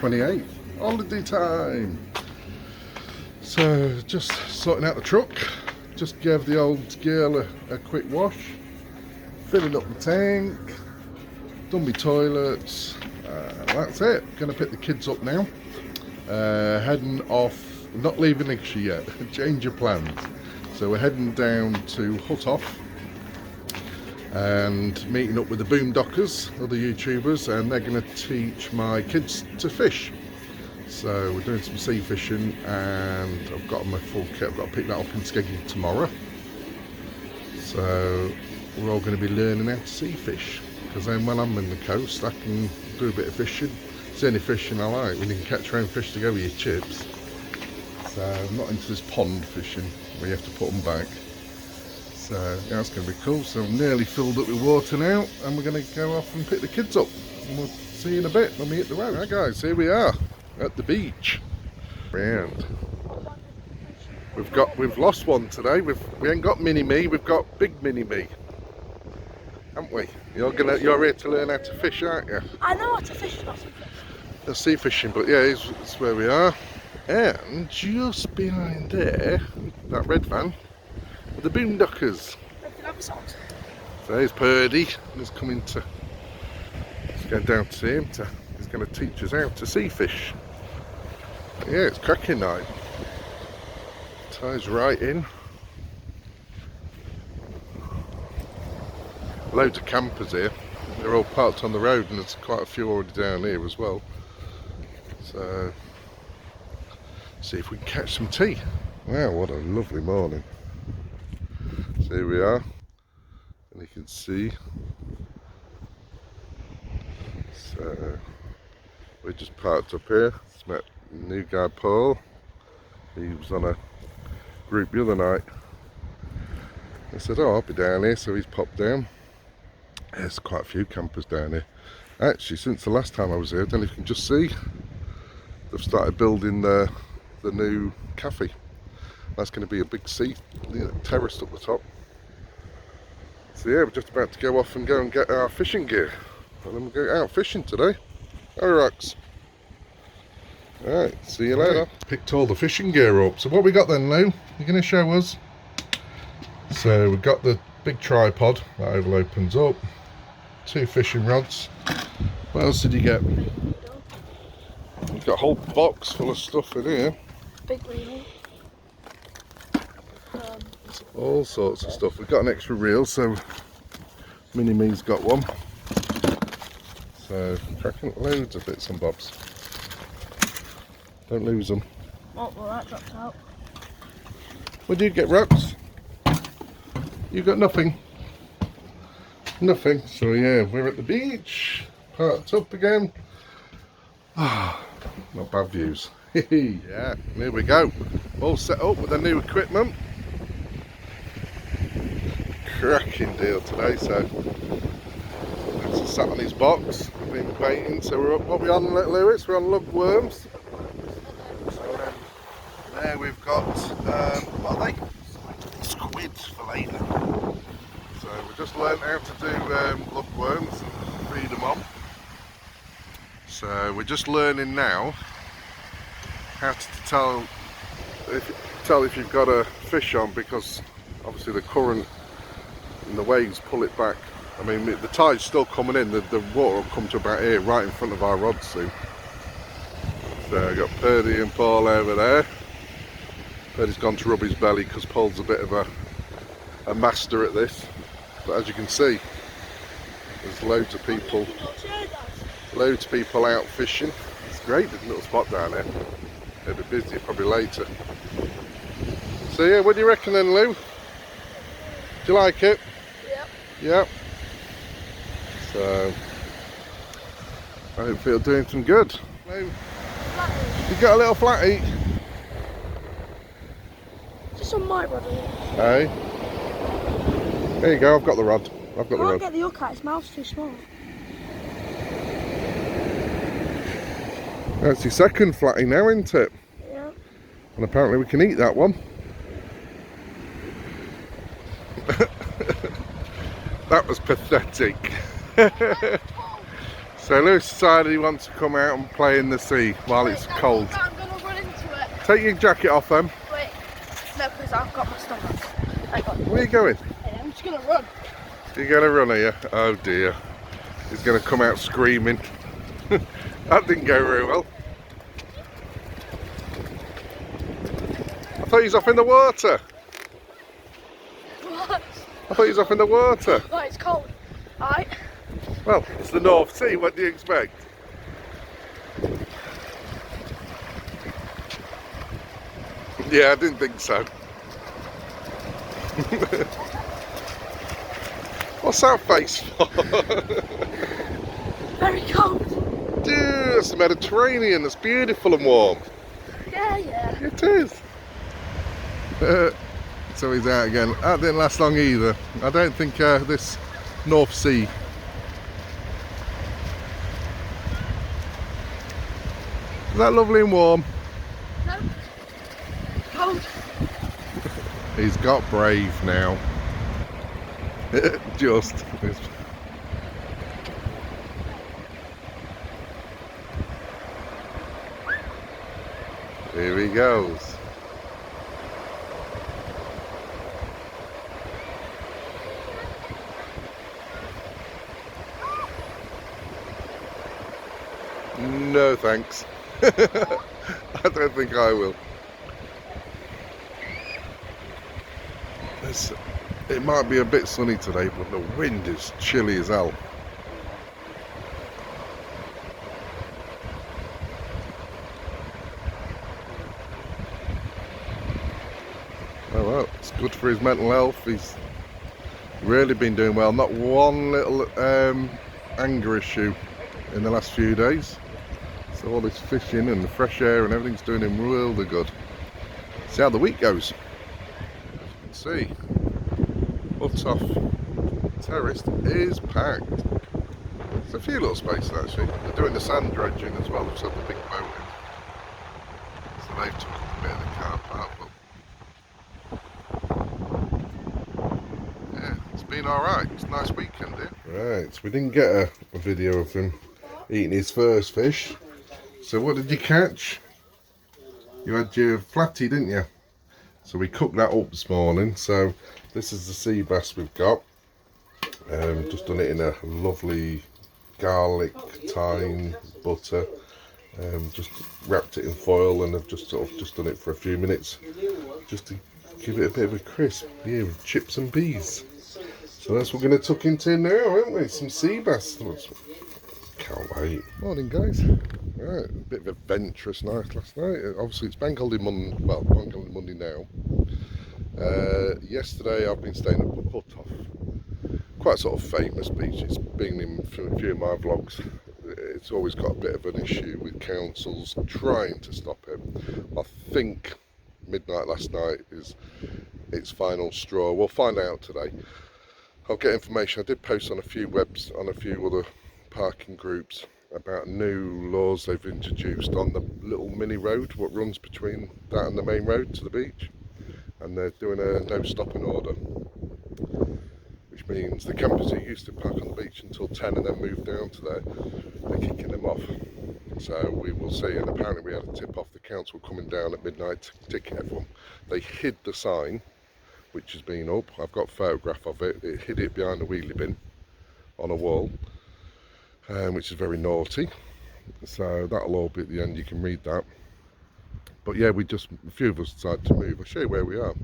28th, holiday time. So just sorting out the truck, just gave the old girl a quick wash, filling up the tank, done my toilets, that's it. Gonna pick the kids up now, heading off, not leaving Lincolnshire yet, change of plans. So we're heading down to Huttoff and meeting up with the boomdockers, other YouTubers, and they're going to teach my kids to fish. So we're doing some sea fishing, and I've got my full kit. I've got to pick that up in Skegness tomorrow. So we're all going to be learning how to sea fish, because then when I'm in the coast I can do a bit of fishing. It's the only fishing I like, when you can catch your own fish to go with your chips. So I'm not into this pond fishing where you have to put them back. So yeah, that's going to be cool. So I'm nearly filled up with water now, and we're going to go off and pick the kids up. And we'll see you in a bit when we hit the road. Right guys, here we are at the beach. And we've lost one today. We ain't got mini me, we've got big mini me, haven't we? You're here to learn how to fish, aren't you? I know how to fish, not sea fish. That's sea fishing, but yeah, it's where we are. And just behind there, that red van, the boomdockers. So there's Purdy, he's coming to, let's go down to see him, he's going to teach us how to sea fish. Yeah, it's cracking night. Ties right in. Loads of campers here, they're all parked on the road, and there's quite a few already down here as well. So, see if we can catch some tea. Wow, what a lovely morning. So here we are, and you can see, so we just parked up here. Just met a new guy, Paul. He was on a group the other night. I said, oh, I'll be down here, so he's popped down. There's quite a few campers down here. Actually, since the last time I was here, I don't know if you can just see, they've started building the new cafe. That's going to be a big terrace up the top. So yeah, we're just about to go off and get our fishing gear, and then we'll go out fishing today. Alright, Rox. Alright, see you later. Picked all the fishing gear up. So what we got then, Lou? You're going to show us? So we've got the big tripod, that oval opens up, 2 fishing rods. What else did you get? We've got a whole box full of stuff in here. Big reel. All sorts of stuff. We've got an extra reel, so Mini Me's got one. So cracking loads of bits and bobs. Don't lose them. Oh, well, that dropped out. What do you get, Rox? You got nothing. Nothing. So yeah, we're at the beach, parked up again. Ah, not bad views. Yeah, here we go. All set up with the new equipment. Cracking deal today. So it's sat on his box, been waiting. So we're up. What are we on, Lewis? We're on lug worms. So there we've got what are they? Squids for later. So we just learned how to do lug worms and feed them on. So we're just learning now how to tell if you've got a fish on, because obviously the current and the waves pull it back. I mean, the tide's still coming in, the water will come to about here, right in front of our rods soon. So we've got Purdy and Paul over there. Purdy's gone to rub his belly because Paul's a bit of a master at this. But as you can see, there's loads of people out fishing. It's great, there's a little spot down there. They'll be busy probably later. So yeah, what do you reckon then, Lou? Do you like it? Yep. Yep. So I hope it'll do some good. Lou, you got a little flatty? Just some might rod in it. Hey. There you go, I've got the rod. I've got the rod. I can't get the hook out, its mouth's too small. That's your second flatty now, isn't it? Yeah. And apparently we can eat that one. That was pathetic. So Lewis decided he wants to come out and play in the sea while it's cold. I'm going to run into it. Take your jacket off then. Wait. No, because I've got my stomach. Hang on. Where are you going? Hey, I'm just going to run. You're going to run, are you? Oh dear. He's going to come out screaming. That didn't go very well. I thought he was off in the water. What? I thought he was off in the water. Oh, it's cold. Alright. Well, it's the North Sea. What do you expect? Yeah, I didn't think so. What's that face for? Very cold. Dude, it's the Mediterranean. It's beautiful and warm. Yeah. It is. So he's out again. That didn't last long either. I don't think this North Sea. Is that lovely and warm? No. Cold. He's got brave now. Just. Here he goes. No thanks. I don't think I will. It might be a bit sunny today, but the wind is chilly as hell. Oh well, it's good for his mental health. He's really been doing well. Not one little anger issue in the last few days. So all this fishing and the fresh air and everything's doing him really good. See how the week goes. As you can see, huttoff terrace is packed. There's a few little spaces actually. They're doing the sand dredging as well. They've had the big boat in. So they've took up a bit of the car park. But yeah, it's been alright. It's a nice weekend here. Right, so we didn't get a video of him eating his first fish. So what did you catch? You had your flatty, didn't you? So we cooked that up this morning. So this is the sea bass we've got. Just done it in a lovely garlic, thyme, butter. Just wrapped it in foil and I've just done it for a few minutes, just to give it a bit of a crisp. Yeah, with chips and peas. So that's what we're going to tuck into now, aren't we? Some sea bass. Can't wait. Morning, guys. Right, a bit of a adventurous night last night. Obviously, it's Bank Holiday Monday. Well, Bank Holiday Monday now. Yesterday, I've been staying at Huttoff. Quite sort of famous beach. It's been in a few of my vlogs. It's always got a bit of an issue with councils trying to stop it. I think midnight last night is its final straw. We'll find out today. I'll get information. I did post on a few webs, on a few other parking groups about new laws they've introduced on the little mini road what runs between that and the main road to the beach, and they're doing a no stopping order, which means the campers who used to park on the beach until 10 and then move down to there, they're kicking them off. So we will see. And apparently we had a tip off the council coming down at midnight to ticket everyone. They hid the sign which has been up. I've got a photograph of it. It hid it behind the wheelie bin on a wall, which is very naughty. So that'll all be at the end. You can read that. But yeah, a few of us decided to move. I'll show you where we are.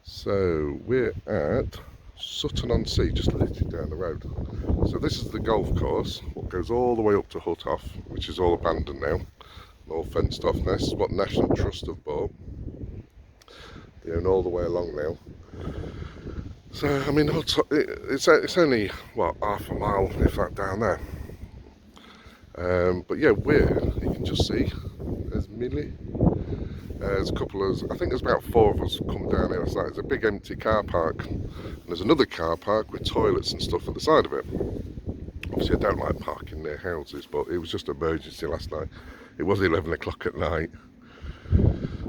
So we're at Sutton-on-Sea, just literally down the road. So this is the golf course, what goes all the way up to Huttoff, which is all abandoned now, all fenced off. This is what National Trust have bought. They own all the way along now. So I mean, it's only what, half a mile, if that, down there. But yeah, you can just see, there's Millie. There's a couple of, I think there's about 4 of us come down here. So there's a big empty car park, and there's another car park with toilets and stuff at the side of it. Obviously I don't like parking near houses, but it was just an emergency last night. It was 11 o'clock at night.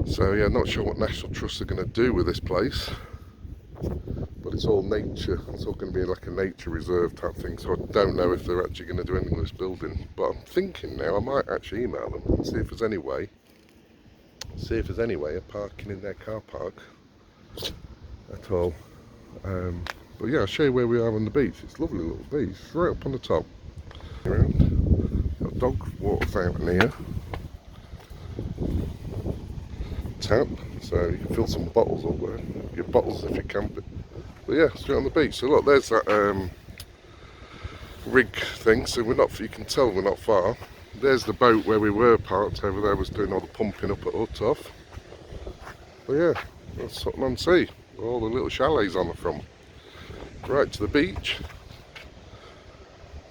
So yeah, not sure what National Trust are going to do with this place. but it's all nature. It's all going to be like a nature reserve type thing, so I don't know if they're actually going to do anything with this building. But I'm thinking now I might actually email them and see if there's any way of parking in their car park at all. But yeah, I'll show you where we are on the beach. It's a lovely little beach, right up on the top. Around. Got a dog water fountain here. Tap, so you can fill some bottles up there. Your bottles if you camp it. But yeah, straight on the beach. So look, there's that rig thing. So we're not. You can tell we're not far. There's the boat where we were parked. Over there was doing all the pumping up at huttoff. But yeah, that's something on sea. All the little chalets on the front. Right to the beach.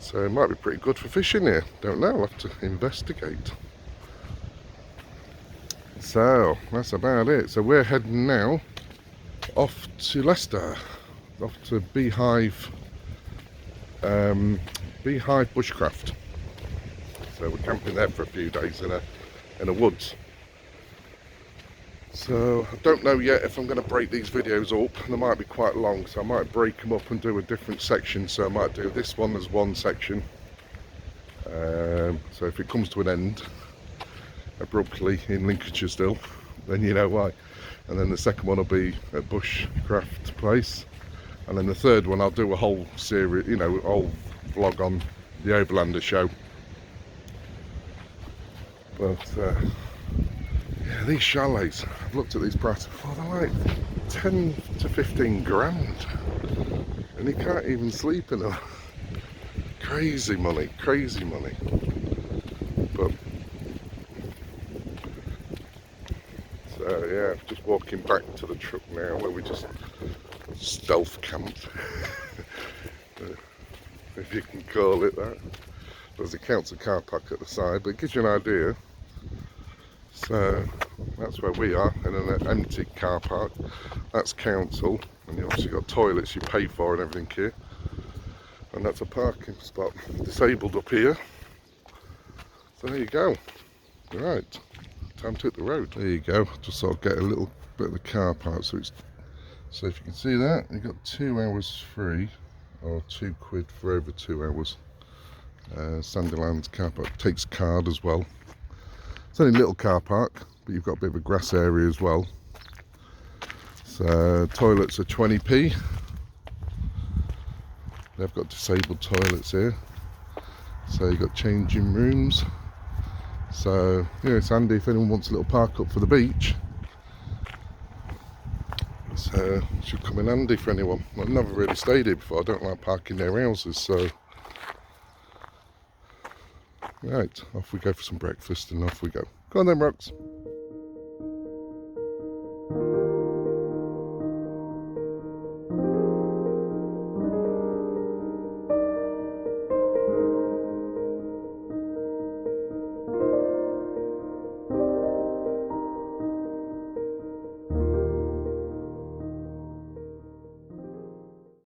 So it might be pretty good for fishing here. Don't know. I'll have to investigate. So that's about it. So we're heading now off to Leicester, off to Beehive Bushcraft. So we're camping there for a few days in a woods. So I don't know yet if I'm going to break these videos up. They might be quite long, so I might break them up and do a different section. So I might do this one as one section. So if it comes to an end abruptly in Lincolnshire still, then you know why. And then the second one will be at Bushcraft place, and then the third one I'll do a whole series, you know, whole vlog on the Overlander show. But yeah, these chalets, I've looked at these prices, oh, they're like 10 to 15 grand, and you can't even sleep in them. Crazy money, crazy money. But so yeah, just walking back to the truck now, where we just stealth camped, if you can call it that. There's a council car park at the side, but it gives you an idea. So that's where we are, in an empty car park. That's council, and you obviously got toilets you pay for and everything here. And that's a parking spot, disabled up here. So there you go. Right, time to hit the road. There you go. Just sort of get a little bit of the car park. So if you can see that, you've got 2 hours free, or £2 for over 2 hours. Sandylands car park takes card as well. It's only a little car park, but you've got a bit of a grass area as well. So toilets are 20p. They've got disabled toilets here. So you've got changing rooms. So yeah, it's handy if anyone wants a little park up for the beach. So it should come in handy for anyone. I've never really stayed here before. I don't like parking near houses, so right, off we go for some breakfast and off we go. Go on then, Rox.